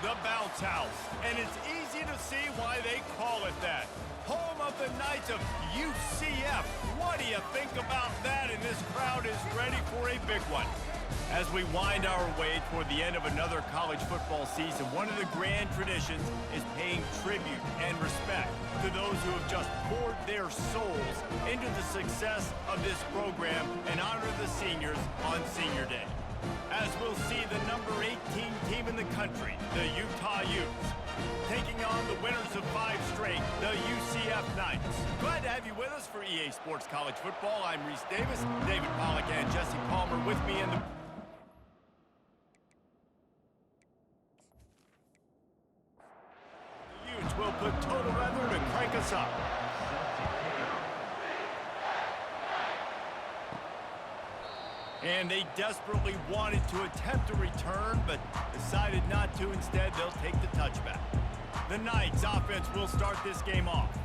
the Bounce House, and it's easy to see why they call it that. Home of the Knights of UCF. What do you think about that? And this crowd is ready for a big one. As we wind our way toward the end of another college football season, one of the grand traditions is paying tribute and respect to those who have just poured their souls into the success of this program and honor the seniors on Senior Day. As we'll see the number 18 team in the country, the Utah Utes, taking on the winners of 5 straight, the UCF Knights. Glad to have you with us for EA Sports College Football. I'm Reese Davis, David Pollack and Jesse Palmer with me in the... Utes will put total weather to crank us up. And they desperately wanted to attempt a return, but decided not to. Instead, they'll take the touchback. The Knights offense will start this game off.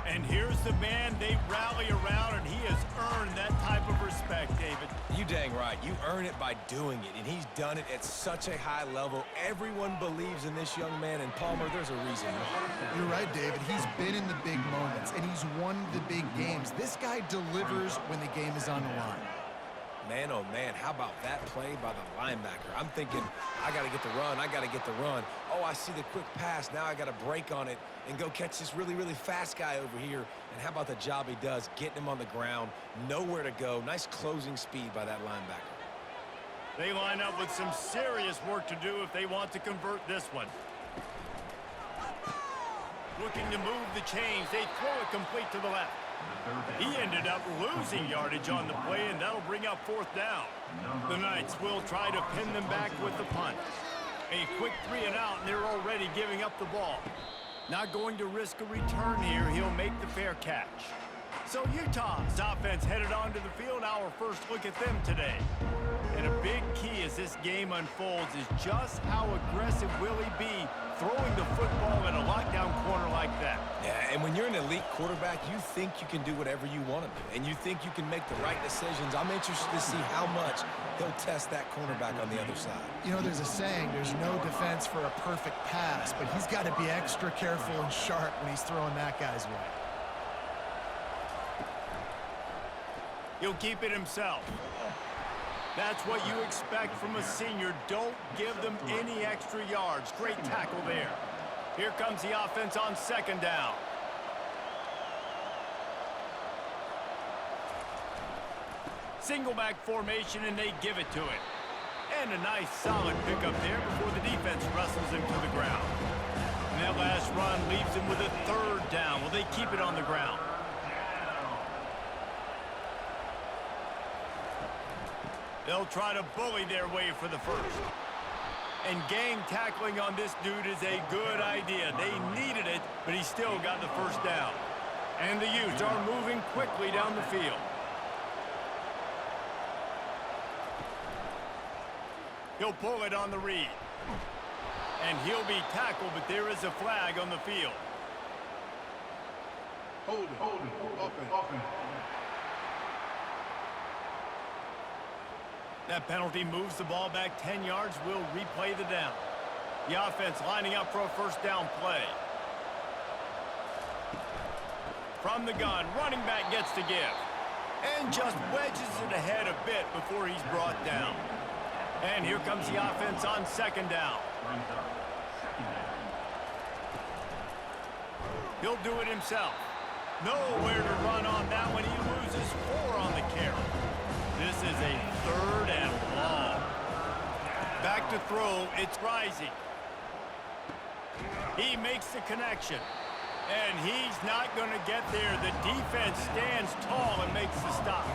And here's the man they rally around, and he has earned that type of respect, David. You dang right. You earn it by doing it, and he's done it at such a high level. Everyone believes in this young man, and Palmer, there's a reason. You're right, David. He's been in the big moments, and he's won the big games. This guy delivers when the game is on the line. Man, oh man, how about that play by the linebacker? I'm thinking, I got to get the run, I got to get the run. Oh, I see the quick pass. Now I got to break on it and go catch this really, really fast guy over here. And how about the job he does, getting him on the ground, nowhere to go. Nice closing speed by that linebacker. They line up with some serious work to do if they want to convert this one. Looking to move the chains. They throw it complete to the left. He ended up losing yardage on the play, and that'll bring up 4th down. The Knights will try to pin them back with the punt. A quick 3 and out, and they're already giving up the ball. Not going to risk a return here. He'll make the fair catch. So Utah's offense headed onto the field. Our first look at them today. And a big key as this game unfolds is just how aggressive will he be throwing the football in a lockdown corner like that. Yeah, and when you're an elite quarterback, you think you can do whatever you want to do, and you think you can make the right decisions. I'm interested to see how much he'll test that cornerback on the other side. You know, there's a saying, there's no defense for a perfect pass, but he's got to be extra careful and sharp when he's throwing that guy's way. He'll keep it himself. That's what you expect from a senior. Don't give them any extra yards. Great tackle there. Here comes the offense on 2nd down. Single back formation, and they give it to it. And a nice solid pickup there before the defense wrestles him to the ground. And that last run leaves him with a 3rd down. Will they keep it on the ground? They'll try to bully their way for the 1st. And gang tackling on this dude is a good idea. They needed it, but he still got the 1st down. And the Utes are moving quickly down the field. He'll pull it on the read. And he'll be tackled, but there is a flag on the field. Hold it, offense. That penalty moves the ball back 10 yards. We'll replay the down. The offense lining up for a 1st down play. From the gun, running back gets to give. And just wedges it ahead a bit before he's brought down. And here comes the offense on 2nd down. He'll do it himself. Nowhere to run on that one. He loses 4 on the carry. This is a 3rd and long. Back to throw, it's Rising. He makes the connection. And he's not going to get there. The defense stands tall and makes the stop.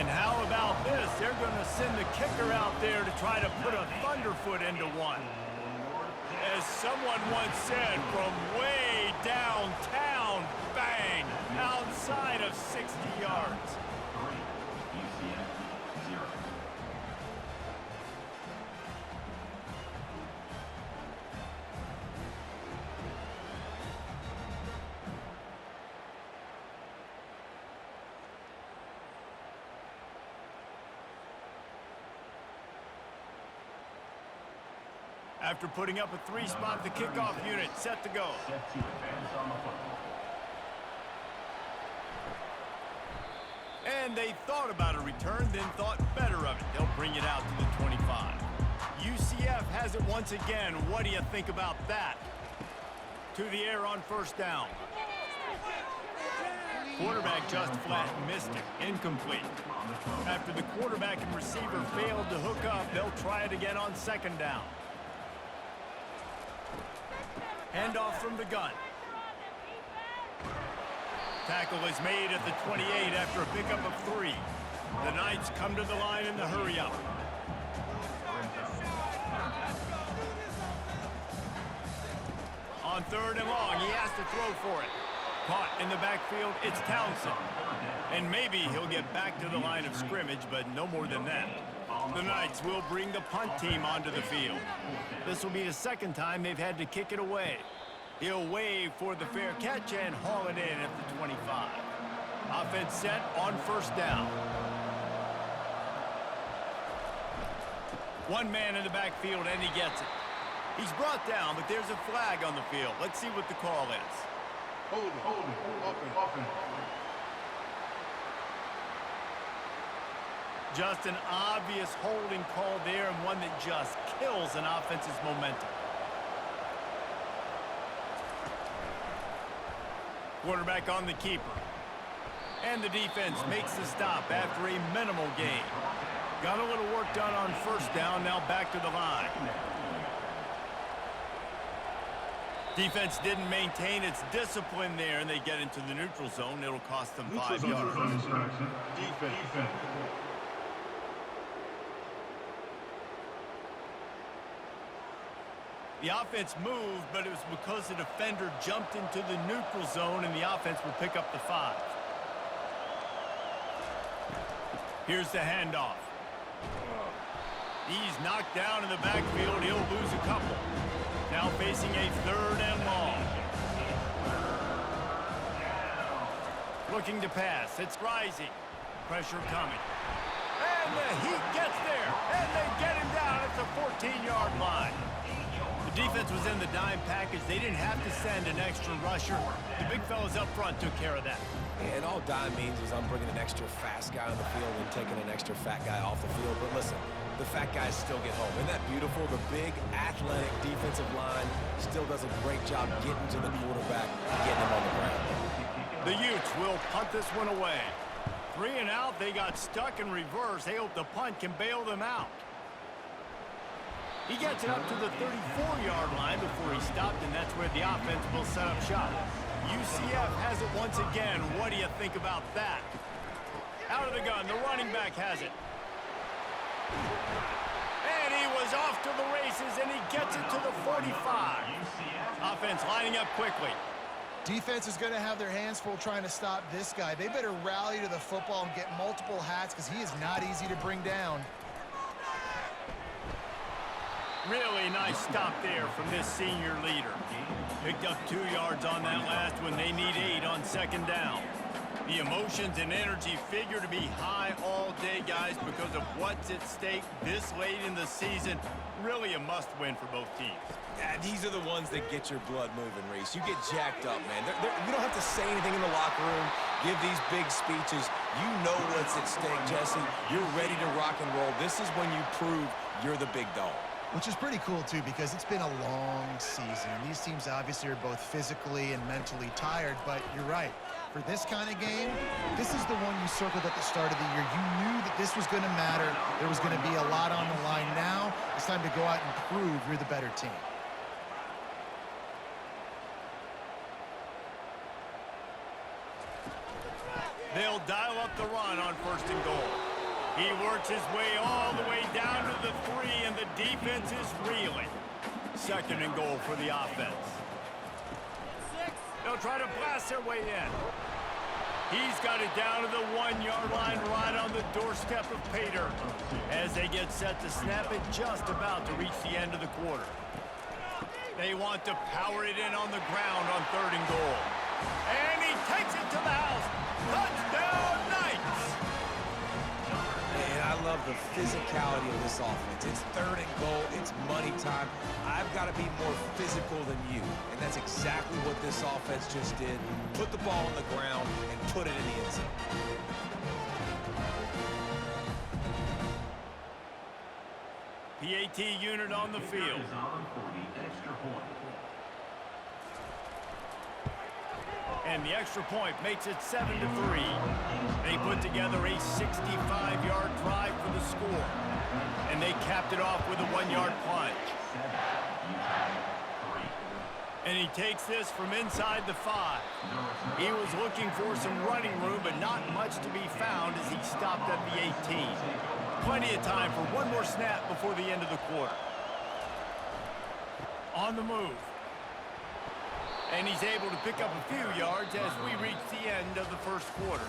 And how about this? They're going to send the kicker out there to try to put a thunderfoot into one. As someone once said, from way downtown, bang, outside of 60 yards. After putting up a 3-spot, the kickoff unit set to go. Set to advance on the football. And they thought about a return, then thought better of it. They'll bring it out to the 25. UCF has it once again. What do you think about that? To the air on first down. Quarterback just flat missed it. Incomplete. After the quarterback and receiver failed to hook up, they'll try it again on second down. Handoff from the gun. Tackle is made at the 28 after a pickup of 3. The Knights come to the line in the hurry-up. On third and long, he has to throw for it. Caught in the backfield, it's Townsend. And maybe he'll get back to the line of scrimmage, but no more than that. The Knights will bring the punt team onto the field. This will be the second time they've had to kick it away. He'll wave for the fair catch and haul it in at the 25. Offense set on first down. One man in the backfield, and he gets it. He's brought down, but there's a flag on the field. Let's see what the call is. Holding, offense. Just an obvious holding call there, and one that just kills an offense's momentum. Quarterback on the keeper. And the defense makes the stop after a minimal gain. Got a little work done on first down, now back to the line. Defense didn't maintain its discipline there, and they get into the neutral zone. It'll cost them 5 yards. Defense. The offense moved, but it was because the defender jumped into the neutral zone, and the offense will pick up the 5. Here's the handoff. He's knocked down in the backfield. He'll lose a couple. Now facing a third and long. Looking to pass. It's rising. Pressure coming. And the heat gets there. And they get him down at the 14-yard line. The defense was in the dime package. They didn't have to send an extra rusher. The big fellas up front took care of that. And all dime means is I'm bringing an extra fast guy on the field and taking an extra fat guy off the field. But listen, the fat guys still get home. Isn't that beautiful? The big, athletic defensive line still does a great job getting to the quarterback, getting him on the ground. The Utes will punt this one away. 3 and out, they got stuck in reverse. They hope the punt can bail them out. He gets it up to the 34-yard line before he stopped, and that's where the offense will set up shop. UCF has it once again. What do you think about that? Out of the gun, the running back has it. And he was off to the races, and he gets it to the 45. Offense lining up quickly. Defense is going to have their hands full trying to stop this guy. They better rally to the football and get multiple hats because he is not easy to bring down. Really nice stop there from this senior leader. Picked up 2 yards on that last one. They need 8 on second down. The emotions and energy figure to be high all day, guys, because of what's at stake this late in the season. Really a must-win for both teams. Yeah, these are the ones that get your blood moving, Reese. You get jacked up, man. You don't have to say anything in the locker room, give these big speeches. You know what's at stake, Jesse. You're ready to rock and roll. This is when you prove you're the big dog. Which is pretty cool, too, because it's been a long season. These teams obviously are both physically and mentally tired, but you're right. For this kind of game, this is the one you circled at the start of the year. You knew that this was going to matter. There was going to be a lot on the line. Now it's time to go out and prove you're the better team. They'll dial up the run on first and goal. He works his way all the way down to the 3, and the defense is reeling. Second and goal for the offense. They'll try to blast their way in. He's got it down to the 1-yard line right on the doorstep of Pater as they get set to snap it just about to reach the end of the quarter. They want to power it in on the ground on third and goal. And he takes it to the house. Touchdown, Knights! Man, I love the the physicality of this offense. It's 3rd and goal. It's money time. I've got to be more physical than you. And that's exactly what this offense just did. Put the ball on the ground and put it in the end zone. PAT unit on the field. And the extra point makes it 7-3. They put together a 65-yard drive for the score. And they capped it off with a 1-yard plunge. And he takes this from inside the 5. He was looking for some running room, but not much to be found as he stopped at the 18. Plenty of time for one more snap before the end of the quarter. On the move. And he's able to pick up a few yards as we reach the end of the first quarter.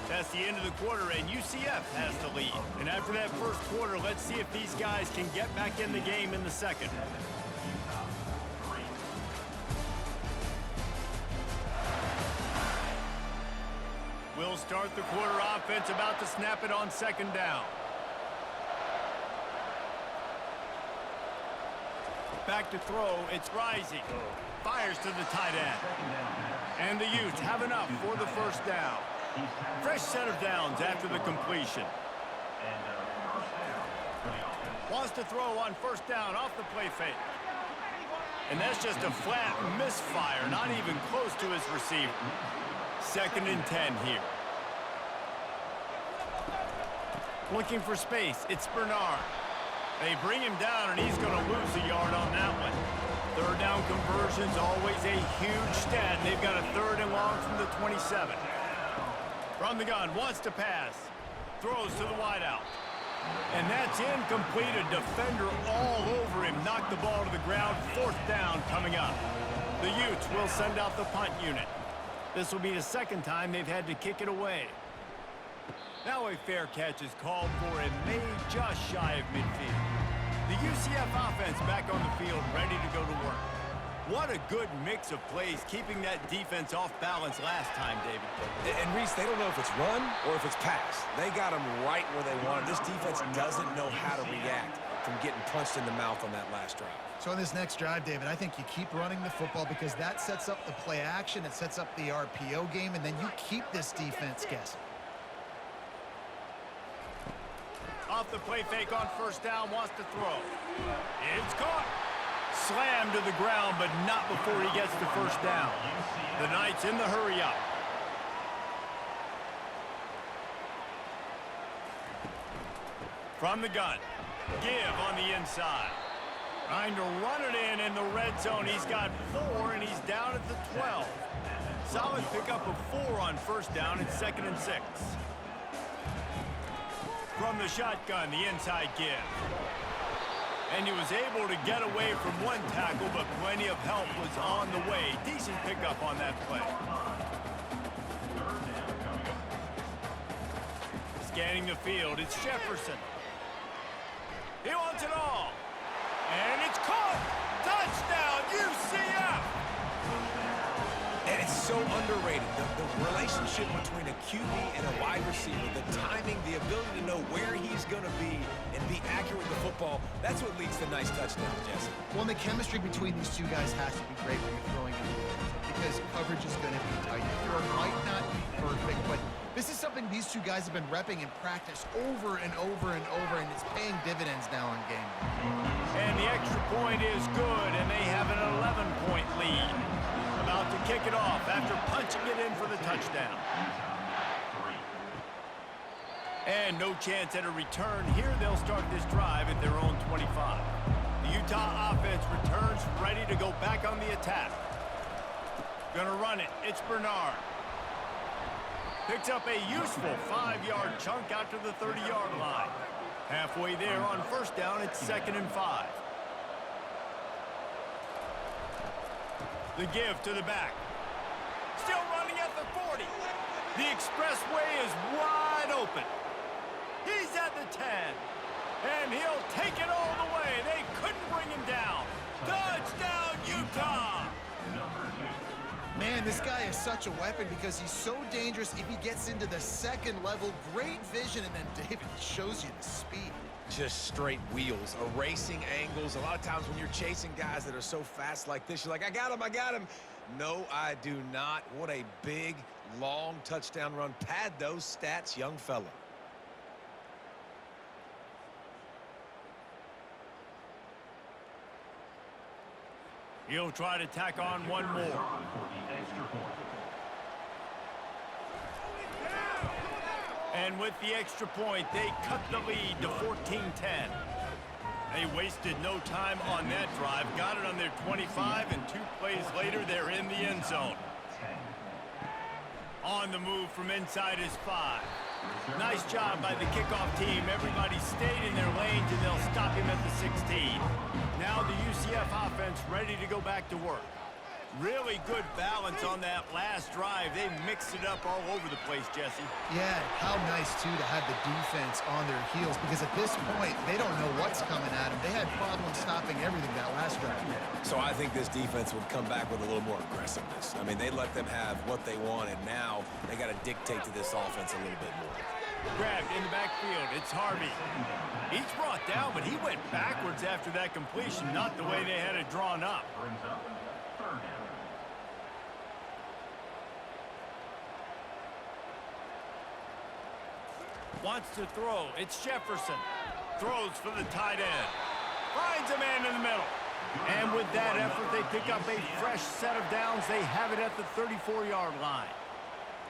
That's the end of the quarter, and UCF has the lead. And after that first quarter, let's see if these guys can get back in the game in the second. We'll start the quarter offense, about to snap it on 2nd down. Back to throw, it's Rising. Fires to the tight end. And the Utes have enough for the first down. Fresh set of downs after the completion. Wants to throw on 1st down off the play fake. And that's just a flat misfire, not even close to his receiver. 2nd and 10 here. Looking for space, it's Bernard. They bring him down, and he's going to lose a yard on that one. 3rd down conversion's always a huge stat. They've got a 3rd and long from the 27. From the gun, wants to pass. Throws to the wideout. And that's incomplete. A defender all over him. Knocked the ball to the ground. 4th down coming up. The Utes will send out the punt unit. This will be the 2nd time they've had to kick it away. Now a fair catch is called for and made just shy of midfield. The UCF offense back on the field, ready to go to work. What a good mix of plays, keeping that defense off balance last time, David. And Reese, they don't know if it's run or if it's pass. They got them right where they want them. This defense doesn't know how to react from getting punched in the mouth on that last drive. So on this next drive, David, I think you keep running the football because that sets up the play action, it sets up the RPO game, and then you keep this defense guessing. Off the play fake on 1st down, wants to throw. It's caught. Slammed to the ground, but not before he gets the 1st down. The Knights in the hurry up. From the gun. Give on the inside. Trying to run it in the red zone. He's got 4, and he's down at the 12. Solid pickup of 4 on 1st down. It's 2nd and 6. From the shotgun, the inside give. And he was able to get away from one tackle, but plenty of help was on the way. Decent pickup on that play. Scanning the field, it's Jefferson. He wants it all. And it's caught. Touchdown, UCF! And it's so underrated. The relationship between a QB and a wide receiver, the timing, the ability to know where he's going to be and be accurate with the football, that's what leads to nice touchdowns, Jesse. Well, and the chemistry between these two guys has to be great when you're throwing in the field because coverage is going to be tight. The throw might not be perfect, but this is something these two guys have been repping in practice over and over and over, and it's paying dividends now in game. And the extra point is good, and they have an 11-point lead. About to kick it off after punching it in for the touchdown. And no chance at a return. Here they'll start this drive at their own 25. The Utah offense returns ready to go back on the attack. Gonna run it. It's Bernard. Picks up a useful 5-yard chunk out to the 30-yard line. Halfway there on 1st down, it's 2nd and 5. The give to the back. Still running at the 40. The expressway is wide open. He's at the 10. And he'll take it all the way. They couldn't bring him down. Touchdown, Utah! Man, this guy is such a weapon because he's so dangerous if he gets into the second level. Great vision, and then David shows you the speed. Just straight wheels, erasing angles. A lot of times when you're chasing guys that are so fast like this, you're like, I got him, I got him. No, I do not. What a big, long touchdown run. Pad those stats, young fella. He'll try to tack on one more. And with the extra point, they cut the lead to 14-10. They wasted no time on that drive. Got it on their 25, and 2 plays later, they're in the end zone. On the move from inside is 5. Nice job by the kickoff team. Everybody stayed in their lanes, and they'll stop him at the 16. Now the UCF offense ready to go back to work. Really good balance on that last drive. They mixed it up all over the place, Jesse. Yeah, how nice, too, to have the defense on their heels because at this point, they don't know what's coming at them. They had problems stopping everything that last drive. So I think this defense would come back with a little more aggressiveness. I mean, they let them have what they want, and now they got to dictate to this offense a little bit more. Grabbed in the backfield. It's Harvey. He's brought down, but he went backwards after that completion, not the way they had it drawn up. Wants to throw. It's Jefferson. Throws for the tight end. Finds a man in the middle. And with that effort, they pick up a fresh set of downs. They have it at the 34-yard line.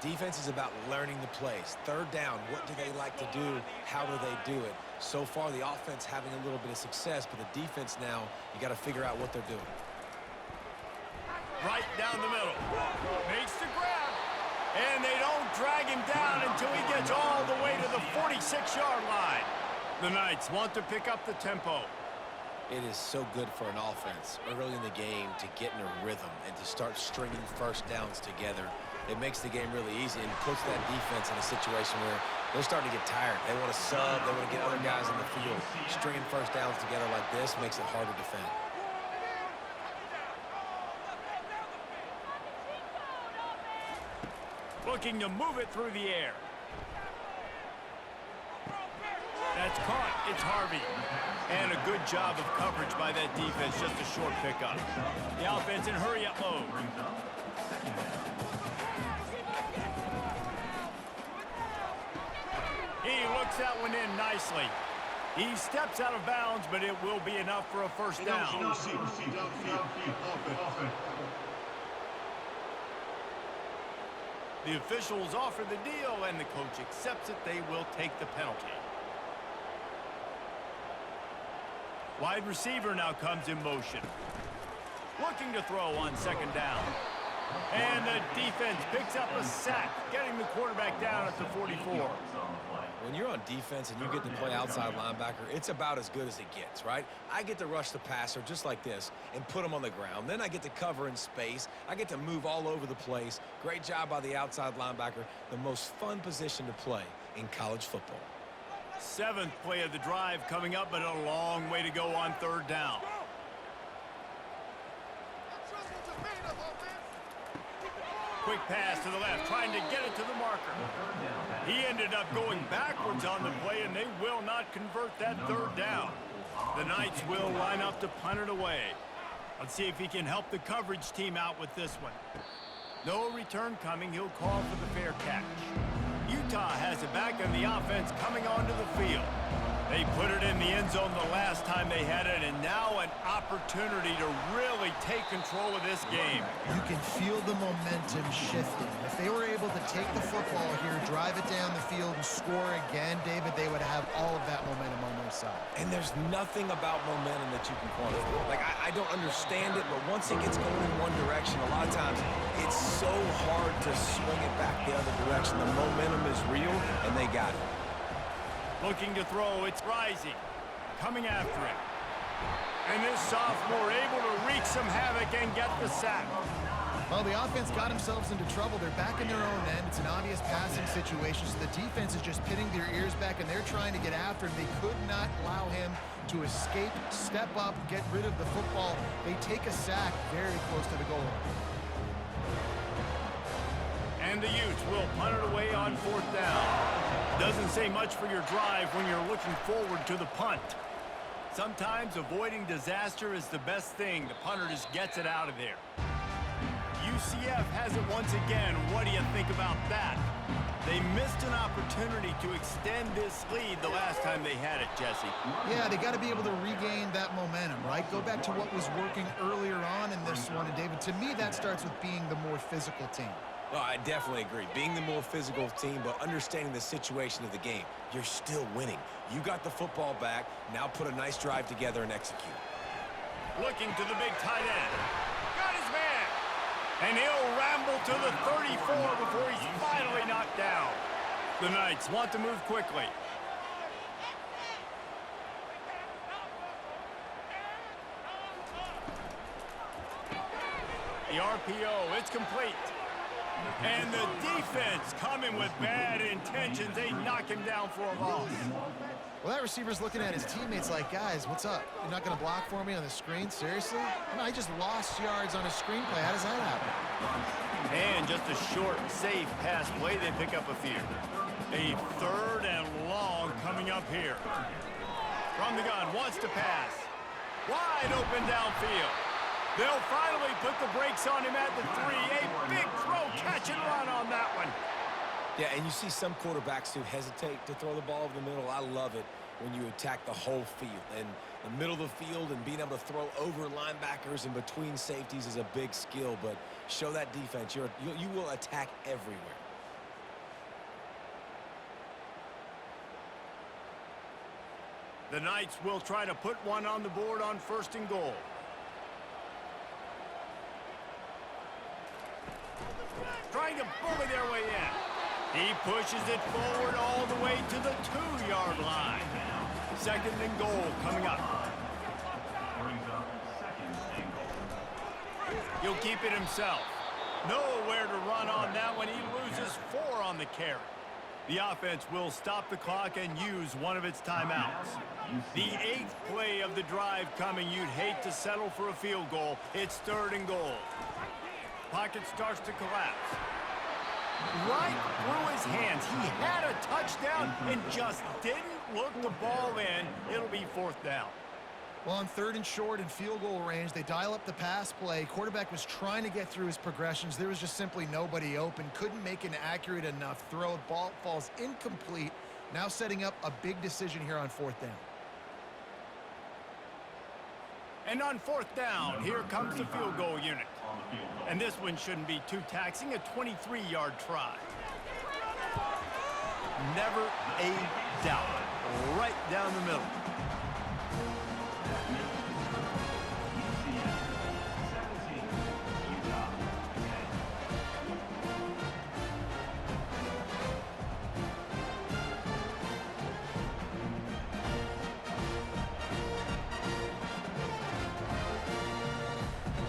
Defense is about learning the plays. Third down, what do they like to do? How do they do it? So far, the offense having a little bit of success, but the defense now, you got to figure out what they're doing. Right down the middle. Makes the grab. And they don't drag him down until he gets all the way to the 46-yard line. The Knights want to pick up the tempo. It is so good for an offense early in the game to get in a rhythm and to start stringing first downs together. It makes the game really easy and puts that defense in a situation where they're starting to get tired. They want to sub. They want to get other guys in the field. Stringing first downs together like this makes it hard to defend. Looking to move it through the air. That's caught. It's Harvey. And a good job of coverage by that defense. Just a short pickup. The offense in hurry-up mode. He looks that one in nicely. He steps out of bounds, but it will be enough for a first down. The officials offer the deal, and the coach accepts it. They will take the penalty. Wide receiver now comes in motion. Looking to throw on second down. And the defense picks up a sack, getting the quarterback down at the 44. When you're on defense and you get to play outside linebacker, it's about as good as it gets, right? I get to rush the passer just like this and put him on the ground. Then I get to cover in space. I get to move all over the place. Great job by the outside linebacker. The most fun position to play in college football. 7th play of the drive coming up, but a long way to go on third down. Quick pass to the left, trying to get it to the marker. He ended up going backwards on the play, and they will not convert that third down. The Knights will line up to punt it away. Let's see if he can help the coverage team out with this one. No return coming. He'll call for the fair catch. Utah has it back, and the offense coming onto the field. They put it in the end zone the last time they had it, and now an opportunity to really take control of this game. You can feel the momentum shifting. If they were able to take the football here, drive it down the field, and score again, David, they would have all of that momentum on their side. And there's nothing about momentum that you can quantify. Like, I don't understand it, but once it gets going in one direction, a lot of times it's so hard to swing it back the other direction. The momentum is real, and they got it. Looking to throw, it's Rising. Coming after him. And this sophomore able to wreak some havoc and get the sack. Well, the offense got themselves into trouble. They're back in their own end. It's an obvious passing situation, so the defense is just pinning their ears back, and they're trying to get after him. They could not allow him to escape, step up, get rid of the football. They take a sack very close to the goal line. And the Utes will punt it away on 4th down. Doesn't say much for your drive when you're looking forward to the punt. Sometimes avoiding disaster is the best thing. The punter just gets it out of there. UCF has it once again. What do you think about that? They missed an opportunity to extend this lead the last time they had it, Jesse. Yeah, they got to be able to regain that momentum, right? Go back to what was working earlier on in this one. And, David, to me, that starts with being the more physical team. Well, I definitely agree. Being the more physical team, but understanding the situation of the game. You're still winning. You got the football back. Now put a nice drive together and execute. Looking to the big tight end. Got his man. And he'll ramble to the 34 before he's finally knocked down. The Knights want to move quickly. The RPO, it's complete. And the defense coming with bad intentions. They knock him down for a loss. Well, that receiver's looking at his teammates like, guys, what's up? You're not going to block for me on the screen? Seriously? I just lost yards on a screenplay. How does that happen? And just a short, safe pass play. They pick up a few. A 3rd and long coming up here. From the gun, wants to pass. Wide open downfield. They'll finally put the brakes on him at the 3. A big throw, catch and run on that one. Yeah, and you see some quarterbacks who hesitate to throw the ball over the middle. I love it when you attack the whole field. And the middle of the field and being able to throw over linebackers and between safeties is a big skill. But show that defense. You will attack everywhere. The Knights will try to put one on the board on 1st and goal. Trying to bully their way in. He pushes it forward all the way to the 2-yard line. 2nd and goal coming up. He'll keep it himself. Nowhere to run on that one. He loses 4 on the carry. The offense will stop the clock and use one of its timeouts. The 8th play of the drive coming. You'd hate to settle for a field goal. It's 3rd and goal. Pocket starts to collapse. Right through his hands. He had a touchdown and just didn't look the ball in. It'll be 4th down. Well, on 3rd and short and field goal range, they dial up the pass play. Quarterback was trying to get through his progressions. There was just simply nobody open. Couldn't make an accurate enough throw. Ball falls incomplete. Now setting up a big decision here on 4th down. And on 4th down, here comes the field goal unit. And this one shouldn't be too taxing, a 23-yard try. Never a doubt. Right down the middle.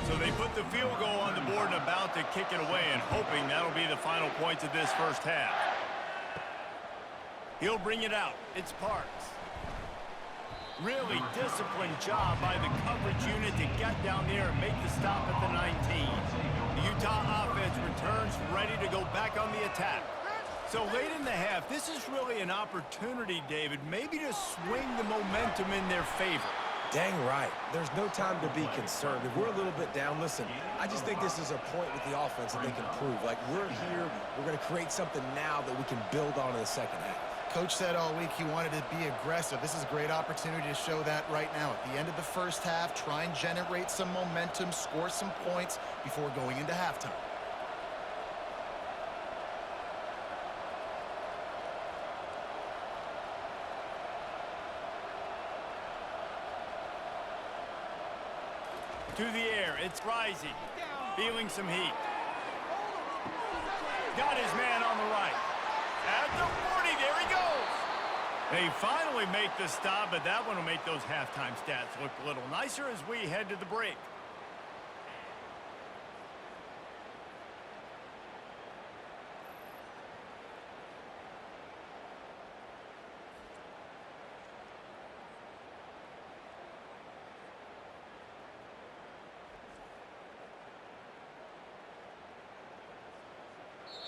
So they put the field goal on the board and about to kick it away and hoping that'll be the final points of this 1st half. He'll bring it out. It's Parks. Really disciplined job by the coverage unit to get down there and make the stop at the 19. The Utah offense returns ready to go back on the attack. So late in the half, this is really an opportunity, David, maybe to swing the momentum in their favor. Dang right. There's no time to be concerned. If we're a little bit down, listen, I just think this is a point with the offense that they can prove. Like, we're here, we're going to create something now that we can build on in the 2nd half. Coach said all week he wanted to be aggressive. This is a great opportunity to show that right now. At the end of the 1st half, try and generate some momentum, score some points before going into halftime. To the air, it's rising, feeling some heat. Got his man on the right. At the 40, there he goes. They finally make the stop, but that one will make those halftime stats look a little nicer as we head to the break.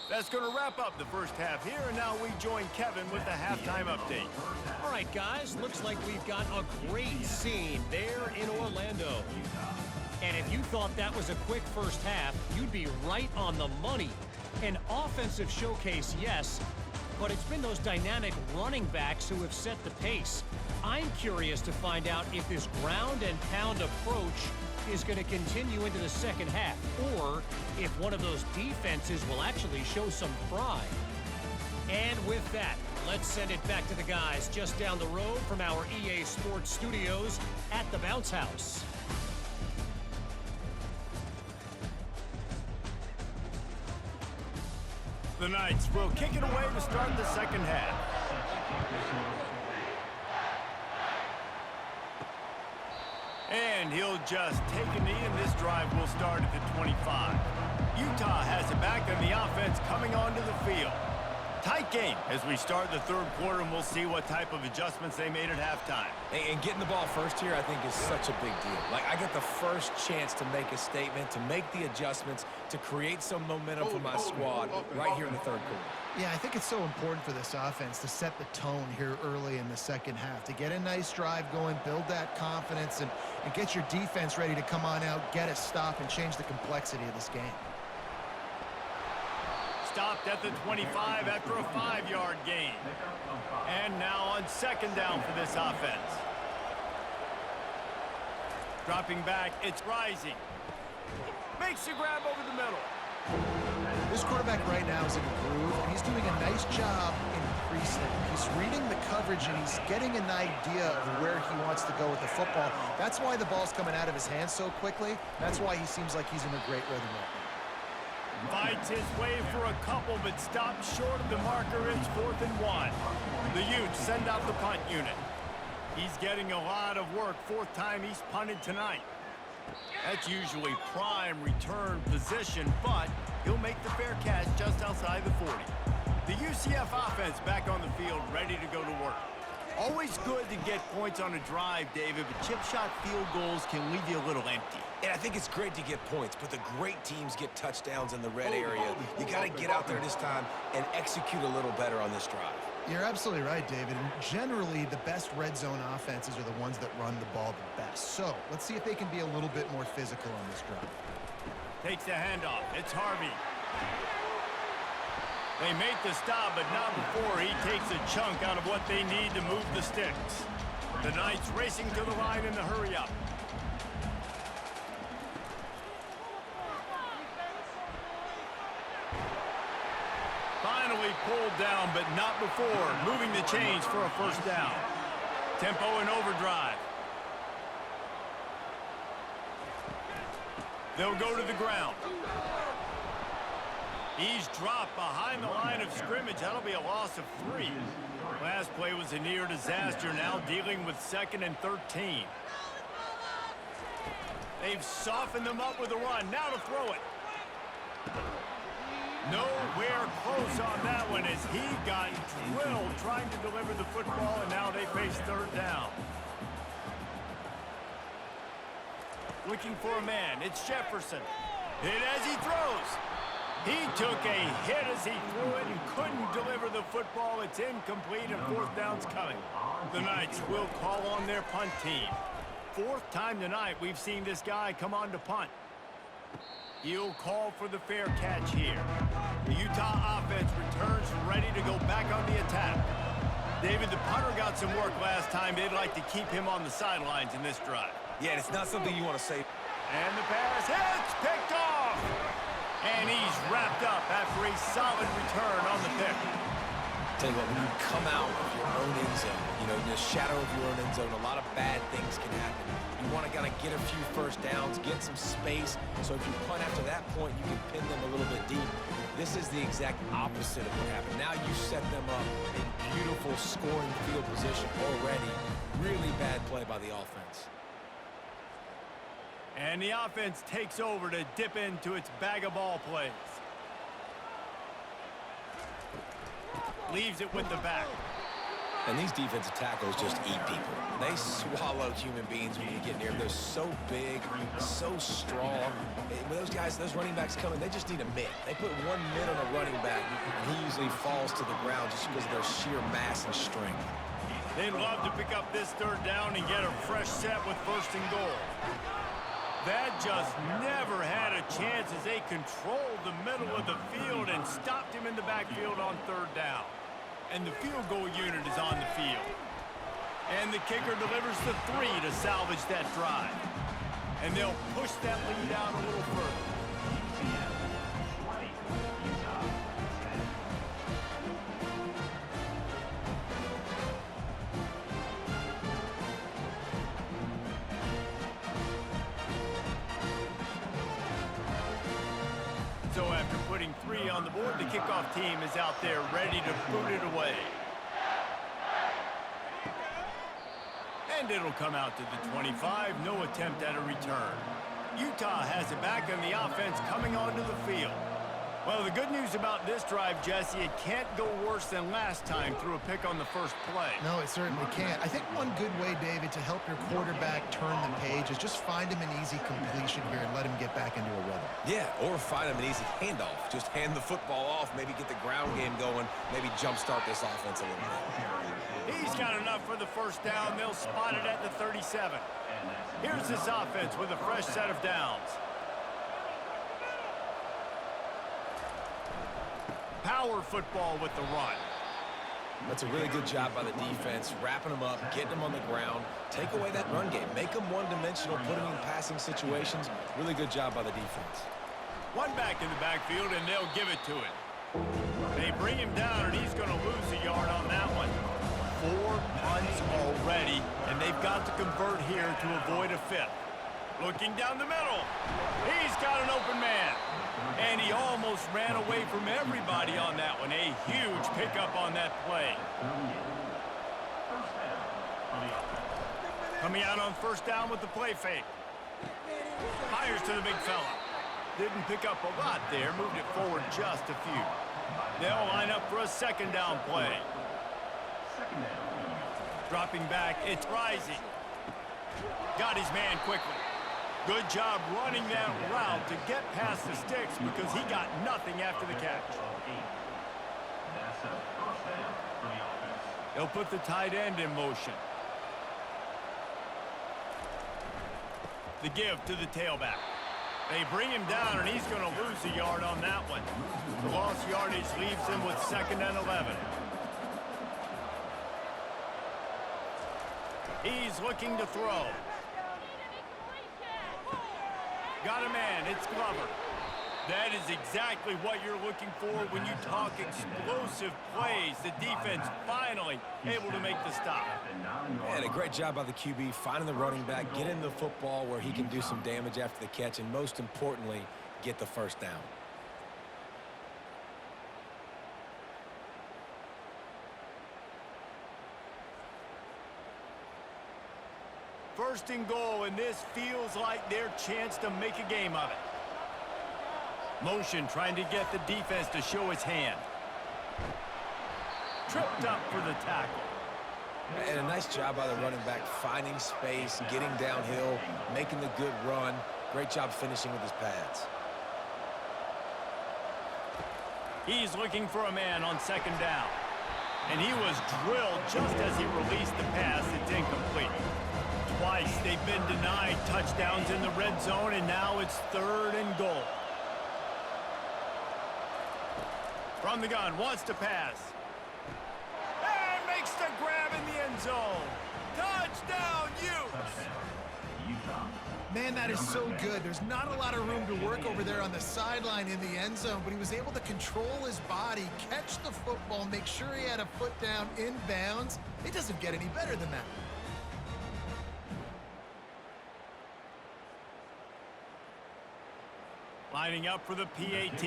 That's going to wrap up the first half here, and now we join Kevin with the halftime update. All right, guys, looks like we've got a great scene there in Orlando. And if you thought that was a quick first half, you'd be right on the money. An offensive showcase, yes, but it's been those dynamic running backs who have set the pace. I'm curious to find out if this ground and pound approach is going to continue into the second half, or if one of those defenses will actually show some pride. And with that, let's send it back to the guys just down the road from our EA Sports Studios at the Bounce House. The Knights will kick it away to start the second half. And he'll just take a knee, and this drive will start at the 25. Utah has it back, and the offense coming onto the field. Tight game as we start the third quarter, and we'll see what type of adjustments they made at halftime. And getting the ball first here, I think, is such a big deal. Like, I get the first chance to make a statement, to make the adjustments, to create some momentum for my squad right here in the third quarter. Yeah, I think it's so important for this offense to set the tone here early in the second half, to get a nice drive going, build that confidence, and get your defense ready to come on out, get a stop, and change the complexity of this game. Stopped at the 25 after a 5-yard gain. And now on second down for this offense. Dropping back, it's Rising. Makes the grab over the middle. This quarterback right now is in a groove, and he's doing a nice job in pre-snap. He's reading the coverage, and he's getting an idea of where he wants to go with the football. That's why the ball's coming out of his hands so quickly. That's why he seems like he's in a great rhythm right now. Fights his way for a couple, but stops short of the marker. It's 4th and 1. The Utes send out the punt unit. He's getting a lot of work. 4th time he's punted tonight. That's usually prime return position, but he'll make the fair catch just outside the 40. The UCF offense back on the field, ready to go to work. Always good to get points on a drive, David, but chip shot field goals can leave you a little empty. And I think it's great to get points, but the great teams get touchdowns in the red area. You got to get out there this time and execute a little better on this drive. You're absolutely right, David. And generally, the best red zone offenses are the ones that run the ball the best. So let's see if they can be a little bit more physical on this drive. Takes the handoff. It's Harvey. They make the stop, but not before he takes a chunk out of what they need to move the sticks. The Knights racing to the line in the hurry-up. Finally pulled down, but not before. Moving the chains for a first down. Tempo and overdrive. They'll go to the ground. He's dropped behind the line of scrimmage. That'll be a loss of 3. Last play was a near disaster. Now dealing with 2nd and 13. They've softened them up with a run. Now to throw it. Nowhere close on that one as he got drilled trying to deliver the football, and now they face 3rd down. Looking for a man. It's Jefferson. Hit as he throws. He took a hit as he threw it and couldn't deliver the football. It's incomplete, and 4th down's coming. The Knights will call on their punt team. 4th time tonight we've seen this guy come on to punt. He'll call for the fair catch here. The Utah offense returns ready to go back on the attack. David, the punter got some work last time. They'd like to keep him on the sidelines in this drive. Yeah, it's not something you want to say. And the pass hits, picked off. And he's wrapped up after a solid return on the pick. Tell you what, when you come out of your own end zone, you know, in the shadow of your own end zone, a lot of bad things can happen. You want to kind of get a few first downs, get some space, so if you punt after that point, you can pin them a little bit deep. This is the exact opposite of what happened. Now you set them up in beautiful scoring field position already. Really bad play by the offense. And the offense takes over to dip into its bag of ball plays. Leaves it with the back. And these defensive tackles just eat people. They swallow human beings when you get near them. They're so big, so strong. When those guys, those running backs come in, they just need a mitt. They put 1 mitt on a running back, and he usually falls to the ground just because of their sheer mass and strength. They'd love to pick up this third down and get a fresh set with 1st and goal. That just never had a chance as they controlled the middle of the field and stopped him in the backfield on 3rd down. And the field goal unit is on the field. And the kicker delivers the 3 to salvage that drive. And they'll push that lead out a little further. UCF V Utah 10. So after putting 3 on the board, the kickoff team is out there ready to boot it away. And it'll come out to the 25, no attempt at a return. Utah has it back and the offense coming onto the field. Well, the good news about this drive, Jesse, it can't go worse than last time through a pick on the first play. No, it certainly can't. I think one good way, David, to help your quarterback turn the page is just find him an easy completion here and let him get back into a rhythm. Yeah, or find him an easy handoff. Just hand the football off, maybe get the ground game going, maybe jumpstart this offense a little bit. He's got enough for the 1st down. They'll spot it at the 37. Here's this offense with a fresh set of downs. Power football with the run. That's a really good job by the defense, wrapping them up, getting them on the ground, take away that run game, make them one-dimensional, put them in passing situations. Really good job by the defense. One back in the backfield, and they'll give it to him. They bring him down, and he's going to lose a yard on that one. 4 punts already, and they've got to convert here to avoid a 5th. Looking down the middle. He's got an open man. And he almost ran away from everybody on that one. A huge pickup on that play. Coming out on 1st down with the play fake. Fires to the big fella. Didn't pick up a lot there. Moved it forward just a few. They'll line up for a 2nd down play. Dropping back. It's Rising. Got his man quickly. Good job running that route to get past the sticks because he got nothing after the catch. They'll put the tight end in motion. The give to the tailback. They bring him down, and he's going to lose a yard on that one. The lost yardage leaves him with 2nd and 11. He's looking to throw. Got a man, it's Glover. That is exactly what you're looking for when you talk explosive plays. The defense finally able to make the stop. And a great job by the QB, finding the running back, getting the football where he can do some damage after the catch, and most importantly, get the 1st down. First and goal, and this feels like their chance to make a game of it. Motion trying to get the defense to show his hand. Tripped up for the tackle. And a nice job by the running back, finding space, getting downhill, making the good run. Great job finishing with his pads. He's looking for a man on 2nd down. And he was drilled just as he released the pass. It's incomplete. Twice they've been denied touchdowns in the red zone, and now it's 3rd and goal. From the gun, wants to pass. And makes the grab in the end zone. Touchdown, Utes! Man, that is so good. There's not a lot of room to work over there on the sideline in the end zone, but he was able to control his body, catch the football, make sure he had a foot down in bounds. It doesn't get any better than that. Lining up for the PAT.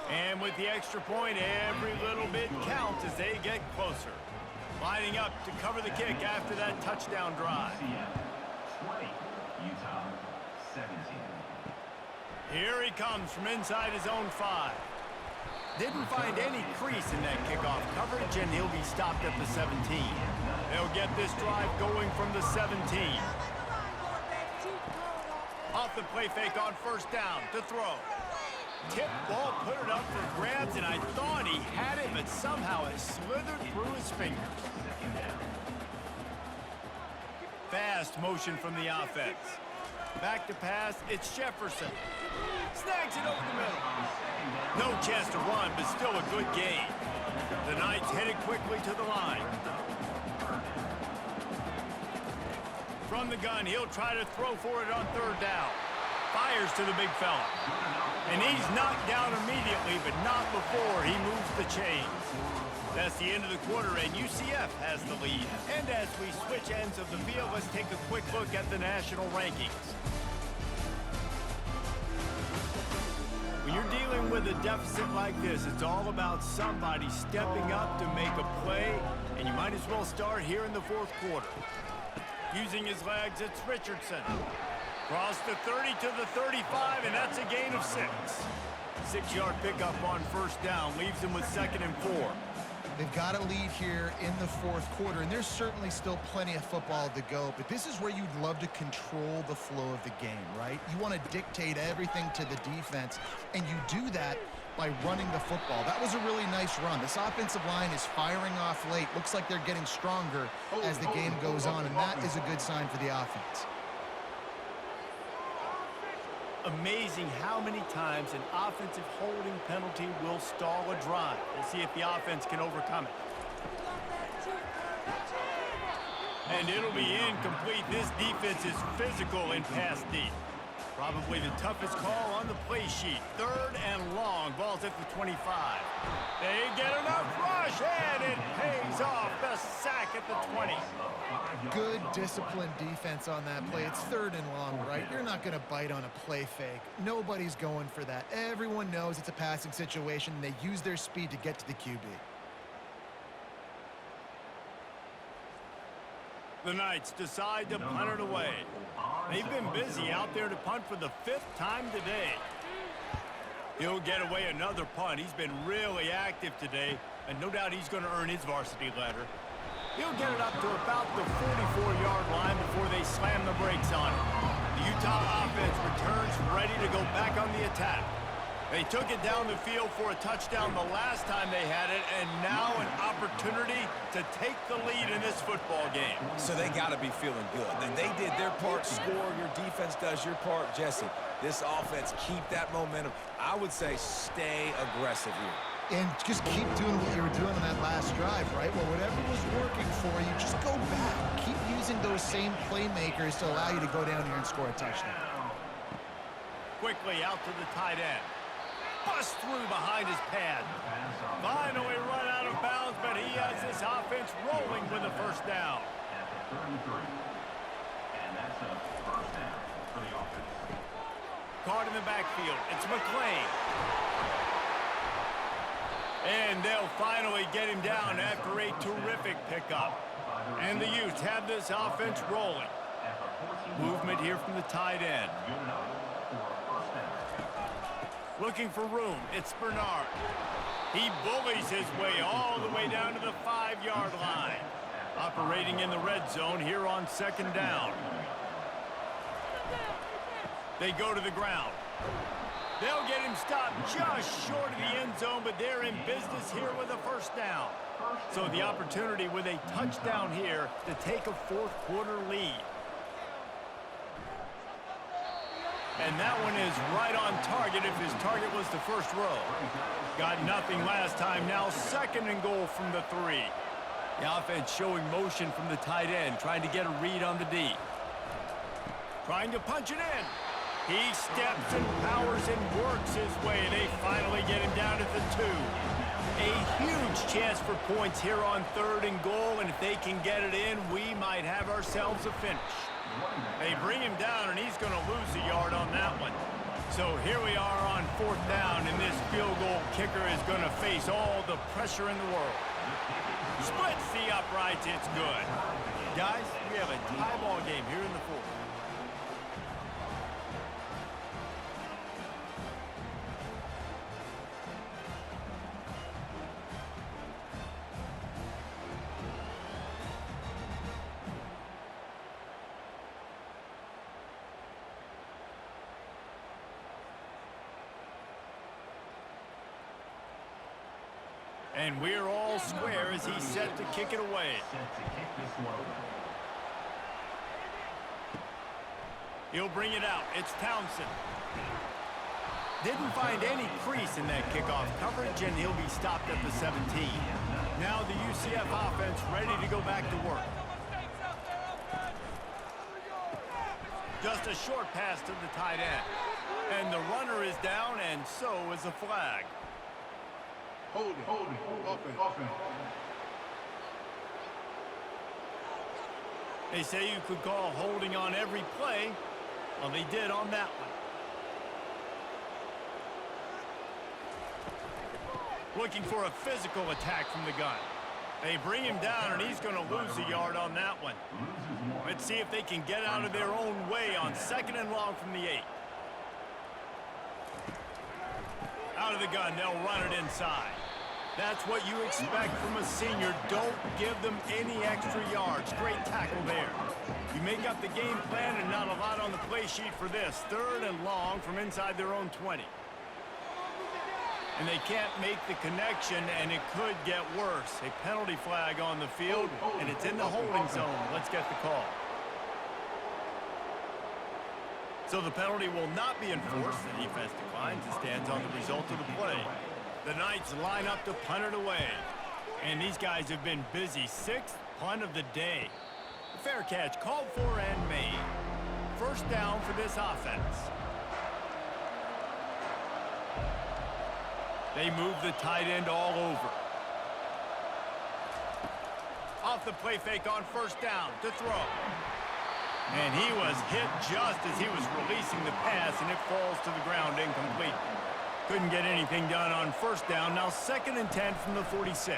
And with the extra point, every little bit counts as they get closer. Lining up to cover the kick after that touchdown drive. UCF 20, Utah 17. Here he comes from inside his own 5. Didn't find any crease in that kickoff coverage, and he'll be stopped at the 17. They'll get this drive going from the 17. Off the play fake on first down to throw. Tip ball, put it up for grabs, and I thought he had it, but somehow it slithered through his fingers. Fast motion from the offense. Back to pass, it's Jefferson. Snags it over the middle. No chance to run, but still a good gain. The Knights headed quickly to the line. From the gun, he'll try to throw for it on third down. Fires to the big fella. And he's knocked down immediately, but not before he moves the chains. That's the end of the quarter, and UCF has the lead. And as we switch ends of the field, let's take a quick look at the national rankings. When you're dealing with a deficit like this, it's all about somebody stepping up to make a play, and you might as well start here in the fourth quarter. Using his legs, it's Richardson. Cross the 30 to the 35, and that's a gain of 6. 6-yard pickup on first down leaves him with 2nd and 4. They've got a lead here in the fourth quarter, and there's certainly still plenty of football to go, but this is where you'd love to control the flow of the game, right? You want to dictate everything to the defense, and you do that by running the football. That was a really nice run. This offensive line is firing off late. Looks like they're getting stronger as the game goes on, and that is a good sign for the offense. Amazing how many times an offensive holding penalty will stall a drive. We'll see if the offense can overcome it. And it'll be incomplete. This defense is physical in pass deep. Probably the toughest call on the play sheet. 3rd and long. Ball's at the 25. They get enough rush, and it pays off. The sack at the 20. Good disciplined defense on that play. It's 3rd and long, right? You're not going to bite on a play fake. Nobody's going for that. Everyone knows it's a passing situation. They use their speed to get to the QB. The Knights decide to punt it away. They've been busy out there to punt for the 5th time today. He'll get away another punt. He's been really active today, and no doubt he's going to earn his varsity letter. He'll get it up to about the 44-yard line before they slam the brakes on it. The Utah offense returns ready to go back on the attack. They took it down the field for a touchdown the last time they had it, and now an opportunity to take the lead in this football game. So they got to be feeling good. And they did their part, score. Your defense does your part. Jesse, this offense, keep that momentum. I would say stay aggressive here. And just keep doing what you were doing on that last drive, right? Well, whatever was working for you, just go back. Keep using those same playmakers to allow you to go down here and score a touchdown. Quickly out to the tight end. Bust through behind his pad. Finally run out of bounds, but he has this offense rolling with a first down. At the 33. And that's a first down for the offense. Caught in the backfield. It's McClain. And they'll finally get him down after a terrific pickup. And the Utes have this offense rolling. Movement here from the tight end. Looking for room, it's Bernard. He bullies his way all the way down to the 5-yard line. Operating in the red zone here on 2nd down. They go to the ground. They'll get him stopped just short of the end zone, but they're in business here with a first down. So the opportunity with a touchdown here to take a fourth quarter lead. And that one is right on target if his target was the first row. Got nothing last time, now 2nd and goal from the 3. The offense showing motion from the tight end, trying to get a read on the D. Trying to punch it in. He steps and powers and works his way. They finally get him down at the 2. A huge chance for points here on 3rd and goal, and if they can get it in, we might have ourselves a finish. They bring him down, and he's going to lose a yard on that one. So here we are on 4th down, and this field goal kicker is going to face all the pressure in the world. Splits the uprights. It's good. Guys, we have a tie ball game here in the 4th. And we're all square as he's set to kick it away. Set to kick this one away. He'll bring it out. It's Townsend. Didn't find any crease in that kickoff coverage, and he'll be stopped at the 17. Now the UCF offense ready to go back to work. Just a short pass to the tight end. And the runner is down, and so is a flag. Holding. Offense. They say you could call holding on every play. Well, they did on that one. Looking for a physical attack from the gun. They bring him down, and he's going to lose a yard on that one. Let's see if they can get out of their own way on 2nd and long from the 8. Out of the gun, they'll run it inside. That's what you expect from a senior. Don't give them any extra yards. Great tackle there. You make up the game plan and not a lot on the play sheet for this. 3rd and long from inside their own 20. And they can't make the connection, and it could get worse. A penalty flag on the field, and it's in the holding zone. Let's get the call. So the penalty will not be enforced. The defense declines and stands on the result of the play. The Knights line up to punt it away. And these guys have been busy. 6th punt of the day. Fair catch called for and made. 1st down for this offense. They move the tight end all over. Off the play fake on 1st down to throw. And he was hit just as he was releasing the pass, and it falls to the ground incomplete. Couldn't get anything done on 1st down. Now 2nd and 10 from the 46.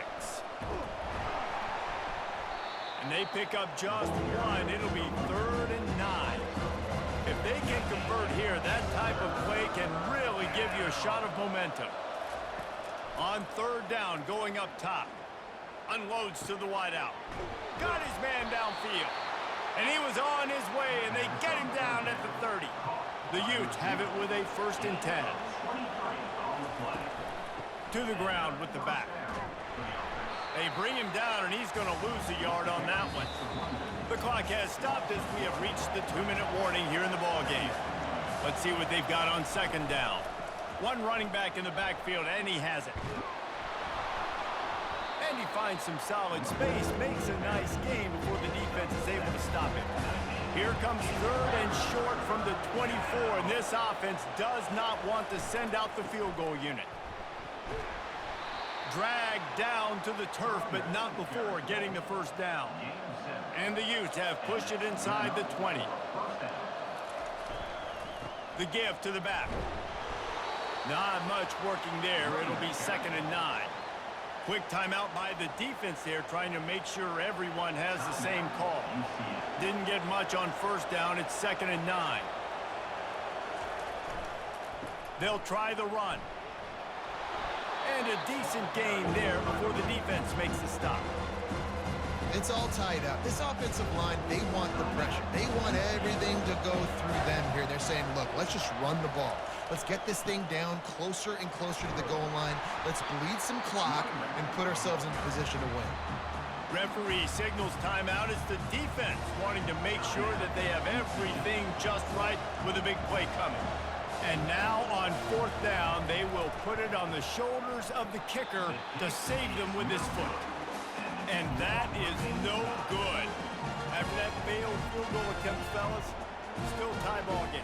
And they pick up just one. It'll be 3rd and 9. If they can convert here, that type of play can really give you a shot of momentum. On 3rd down, going up top. Unloads to the wideout. Got his man downfield. And he was on his way, and they get him down at the 30. The Utes have it with a 1st and 10. To the ground with the back. They bring him down, and he's going to lose a yard on that one. The clock has stopped as we have reached the 2-minute warning here in the ballgame. Let's see what they've got on 2nd down. One running back in the backfield, and he has it. And he finds some solid space, makes a nice gain before the defense is able to stop it. Here comes 3rd and short from the 24, and this offense does not want to send out the field goal unit. Dragged down to the turf, but not before getting the 1st down. And the Utes have pushed it inside the 20. The give to the back. Not much working there. It'll be 2nd and 9. Quick timeout by the defense there, trying to make sure everyone has the same call. Didn't get much on 1st down. It's 2nd and 9. They'll try the run. And a decent gain there before the defense makes the stop. It's all tied up. This offensive line, they want the pressure. They want everything to go through them here. They're saying, look, let's just run the ball. Let's get this thing down closer and closer to the goal line. Let's bleed some clock and put ourselves in position to win. Referee signals timeout. It's the defense wanting to make sure that they have everything just right with a big play coming. And now on 4th down, they will put it on the shoulders of the kicker to save them with his foot. And that is no good. After that failed field goal attempt, fellas, still tie ball game.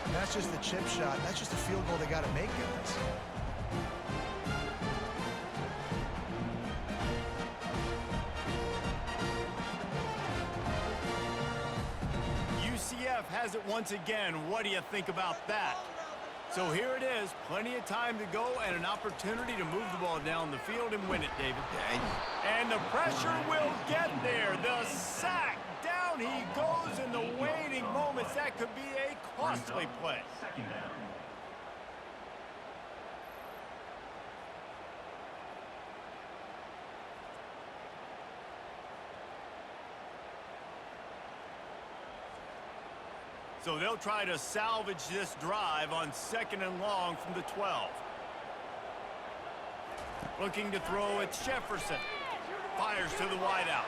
And that's just the chip shot. That's just a field goal they got to make, guys. UCF has it once again. What do you think about that? So here it is, plenty of time to go and an opportunity to move the ball down the field and win it, David. And the pressure will get there. The sack, down he goes in the waning moments. That could be a costly play. 2nd down. So they'll try to salvage this drive on 2nd and long from the 12. Looking to throw, it's Jefferson. Fires to the wideout.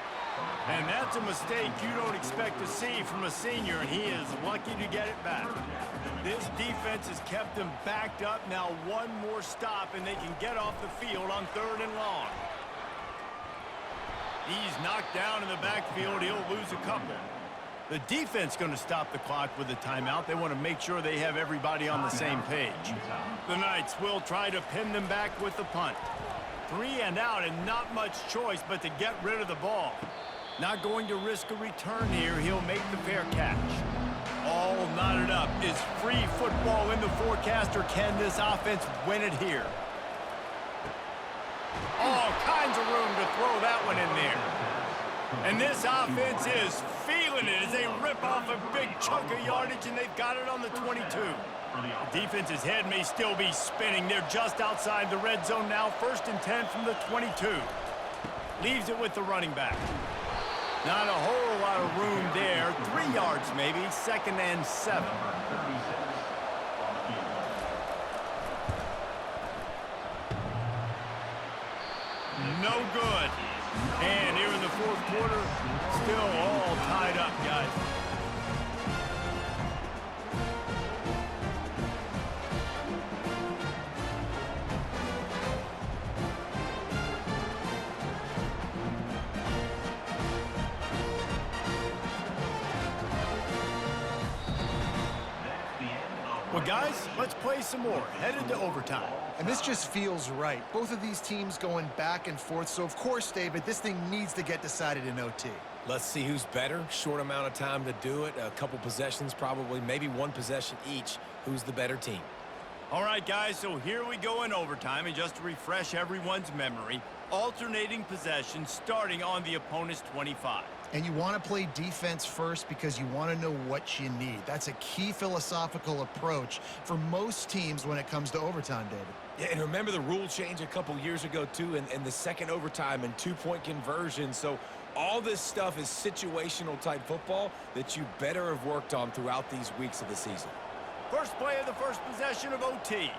And that's a mistake you don't expect to see from a senior, and he is lucky to get it back. This defense has kept them backed up. Now one more stop, and they can get off the field on 3rd and long. He's knocked down in the backfield. He'll lose a couple. The defense going to stop the clock with a timeout. They want to make sure they have everybody on the same page. The Knights will try to pin them back with the punt. 3 and out, and not much choice but to get rid of the ball. Not going to risk a return here. He'll make the fair catch. All knotted up. Is free football in the forecast, or can this offense win it here? All kinds of room to throw that one in there. And this offense is feeling it as they rip off a big chunk of yardage, and they've got it on the 22. The defense's head may still be spinning. They're just outside the red zone now. 1st and 10 from the 22. Leaves it with the running back. Not a whole lot of room there. 3 yards maybe. 2nd and 7. No good. And here in the 4th quarter, still all tied up, guys. Well, guys, let's play some more. Headed to overtime. And this just feels right. Both of these teams going back and forth. So, of course, David, this thing needs to get decided in OT. Let's see who's better. Short amount of time to do it. A couple possessions probably, maybe 1 possession each. Who's the better team? All right, guys, so here we go in overtime. And just to refresh everyone's memory, alternating possessions starting on the opponent's 25. And you want to play defense first because you want to know what you need. That's a key philosophical approach for most teams when it comes to overtime, David. Yeah, and remember the rule change a couple years ago, too, in the second overtime and 2-point conversion. So all this stuff is situational type football that you better have worked on throughout these weeks of the season. First play of the first possession of OT.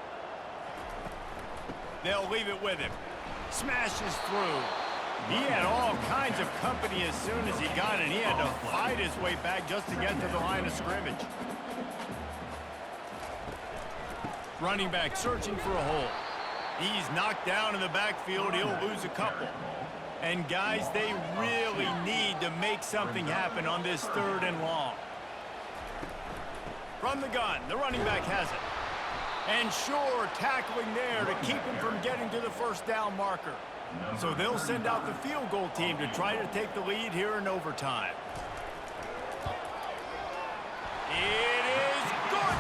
They'll leave it with him. Smashes through. He had all kinds of company as soon as he got it. He had to fight his way back just to get to the line of scrimmage. Running back searching for a hole. He's knocked down in the backfield. He'll lose a couple. And, guys, they really need to make something happen on this 3rd and long. From the gun, the running back has it. And sure, tackling there to keep him from getting to the 1st down marker. So they'll send out the field goal team to try to take the lead here in overtime. It is good.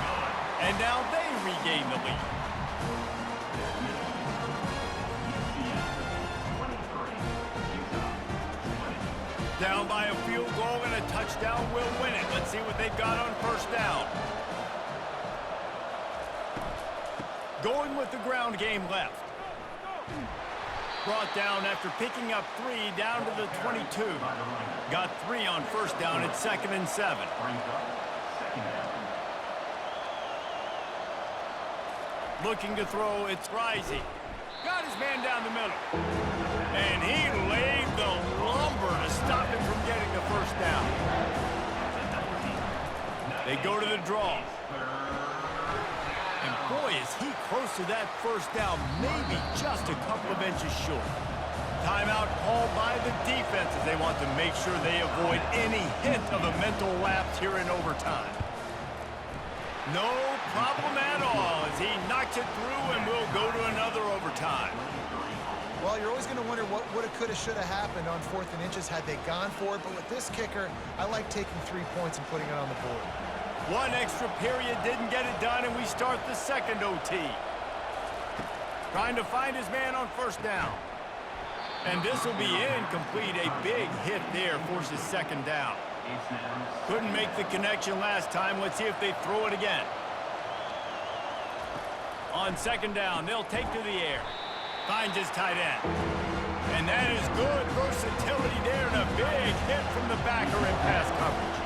And now they regain the lead. Down by a field goal, and a touchdown will win it. Let's see what they've got on 1st down. Going with the ground game left. Brought down after picking up 3 down to the 22. Got 3 on 1st down at 2nd and 7. Looking to throw, it's Risey. Got his man down the middle. And he laid the lumber to stop him from getting the 1st down. They go to the draw. And boy, is he close to that 1st down, maybe just a couple of inches short. Timeout called by the defense as they want to make sure they avoid any hint of a mental lapse here in overtime. No problem at all as he knocks it through, and we'll go to another overtime. Well, you're always going to wonder what woulda, coulda, shoulda happened on 4th and inches had they gone for it. But with this kicker, I like taking 3 points and putting it on the board. 1 extra period didn't get it done, and we start the 2nd OT. Trying to find his man on 1st down. And this will be incomplete. A big hit there forces 2nd down. Couldn't make the connection last time. Let's see if they throw it again. On 2nd down, they'll take to the air. Finds his tight end. And that is good versatility there, and a big hit from the backer in pass coverage.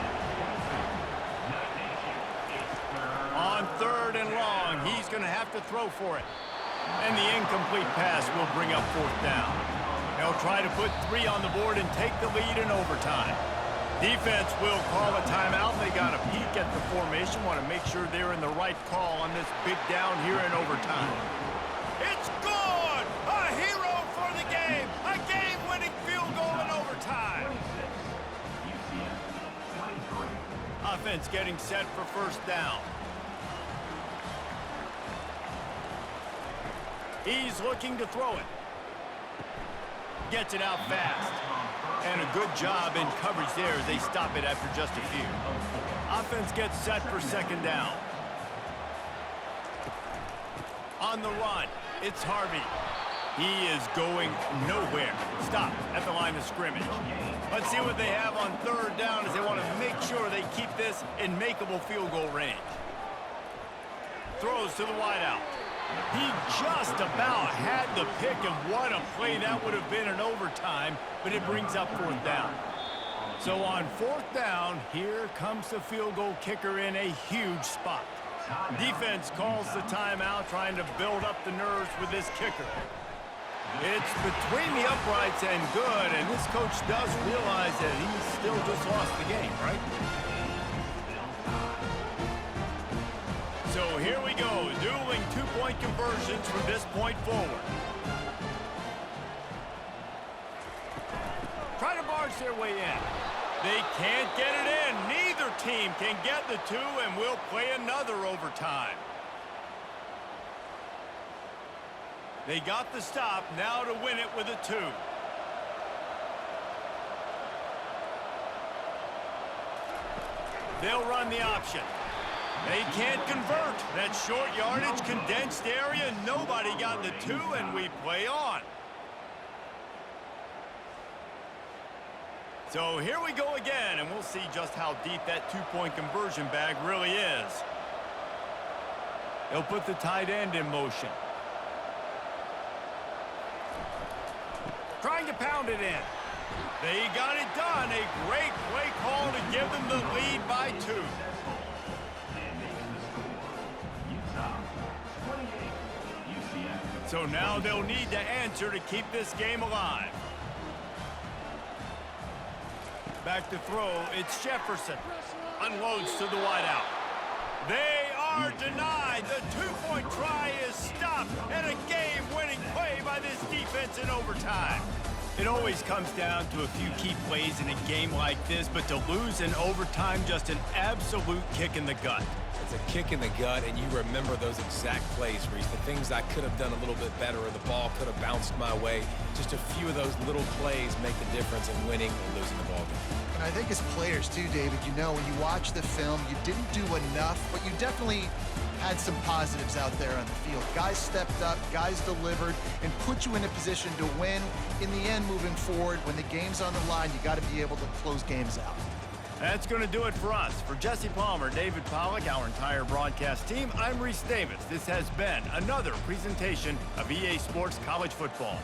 On 3rd and long, he's going to have to throw for it. And the incomplete pass will bring up 4th down. They'll try to put 3 on the board and take the lead in overtime. Defense will call a timeout. They got a peek at the formation. Want to make sure they're in the right call on this big down here in overtime. It's good! A hero for the game! A game-winning field goal in overtime! UCF 23. Offense getting set for 1st down. He's looking to throw it. Gets it out fast. And a good job in coverage there as they stop it after just a few. Offense gets set for 2nd down. On the run, it's Harvey. He is going nowhere. Stop at the line of scrimmage. Let's see what they have on 3rd down as they want to make sure they keep this in makeable field goal range. Throws to the wideout. He just about had the pick, and what a play that would have been in overtime, but it brings up 4th down. So on 4th down, here comes the field goal kicker in a huge spot. Defense calls the timeout, trying to build up the nerves with this kicker. It's between the uprights and good, and this coach does realize that he still just lost the game, right? So here we go, dueling 2-point conversions from this point forward. Try to barge their way in. They can't get it in. Neither team can get the 2, and we'll play another overtime. They got the stop, now to win it with a 2. They'll run the option. They can't convert. That short yardage, condensed area, nobody got the 2, and we play on. So here we go again, and we'll see just how deep that 2-point conversion bag really is. They'll put the tight end in motion. Trying to pound it in. They got it done. A great play call to give them the lead by 2. So now they'll need to answer to keep this game alive. Back to throw, it's Jefferson. Unloads to the wideout. They are denied. The 2-point try is stopped, and a game-winning play by this defense in overtime. It always comes down to a few key plays in a game like this, but to lose in overtime, just an absolute kick in the gut. It's a kick in the gut, and you remember those exact plays, Reese. The things I could have done a little bit better, or the ball could have bounced my way. Just a few of those little plays make the difference in winning or losing the ball game. And I think as players too, David, you know, when you watch the film, you didn't do enough, but you definitely had some positives out there on the field. Guys stepped up, guys delivered, and put you in a position to win. In the end, moving forward, when the game's on the line, you got to be able to close games out. That's going to do it for us. For Jesse Palmer, David Pollack, our entire broadcast team, I'm Reese Davis. This has been another presentation of EA Sports College Football.